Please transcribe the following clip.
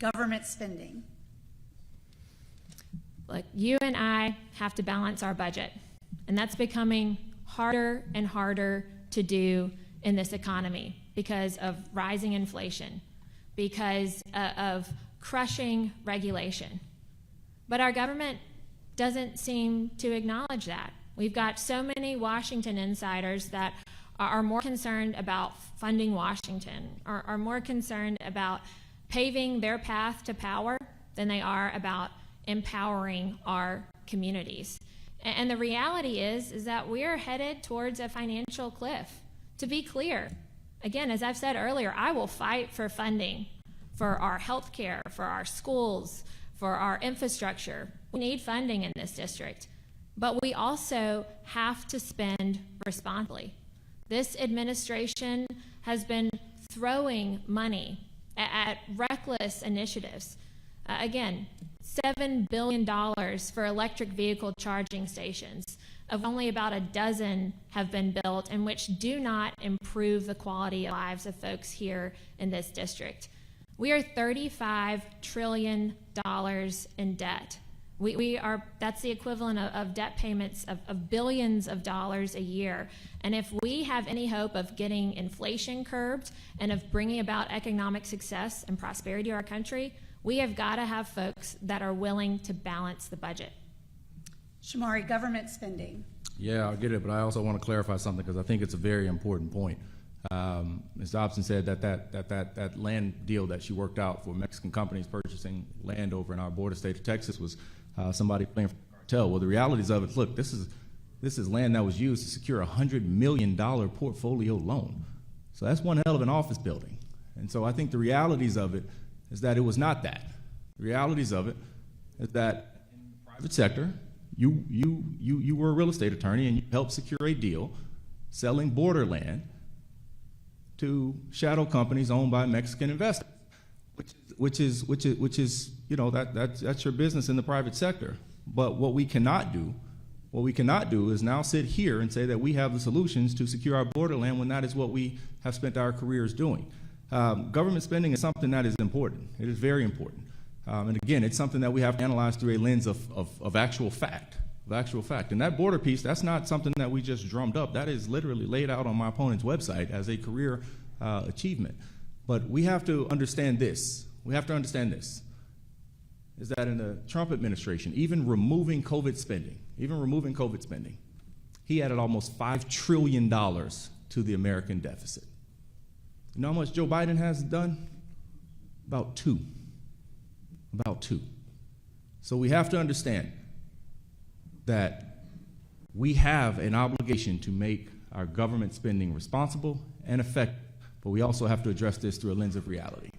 Government spending. Look, you and I have to balance our budget, and that's becoming harder and harder to do in this economy because of rising inflation, because of crushing regulation. But our government doesn't seem to acknowledge that. We've got so many Washington insiders that are more concerned about funding Washington, are more concerned about paving their path to power than they are about empowering our communities. And the reality is that we're headed towards a financial cliff. To be clear, again, as I've said earlier, I will fight for funding for our health care, for our schools, for our infrastructure. We need funding in this district, but we also have to spend responsibly. This administration has been throwing money at reckless initiatives. Again, $7 billion for electric vehicle charging stations, of only about a dozen have been built, and which do not improve the quality of lives of folks here in this district. We are $35 trillion in debt. That's the equivalent of debt payments of billions of dollars a year. And if we have any hope of getting inflation curbed and of bringing about economic success and prosperity to our country, we have got to have folks that are willing to balance the budget. Shamari, government spending. Yeah, I get it, but I also want to clarify something because I think it's a very important point. Ms. Dobson said that land deal that she worked out for Mexican companies purchasing land over in our border state of Texas was somebody playing for the cartel. Well, the realities of it, look, this is land that was used to secure a $100 million portfolio loan. So that's one hell of an office building. And so I think the realities of it is that it was not that. The realities of it is that in the private sector, you were a real estate attorney and you helped secure a deal selling border land to shadow companies owned by Mexican investors, which is you know, that's your business in the private sector. But what we cannot do is now sit here and say that we have the solutions to secure our borderland when that is what we have spent our careers doing. Government spending is something that is important. It is very important. And again, it's something that we have to analyze through a lens of actual fact. And that border piece, that's not something that we just drummed up. That is literally laid out on my opponent's website as a career achievement. But we have to understand this. Is that in the Trump administration, even removing COVID spending, he added almost $5 trillion to the American deficit. You know how much Joe Biden has done? About two. So we have to understand that we have an obligation to make our government spending responsible and effective, but we also have to address this through a lens of reality.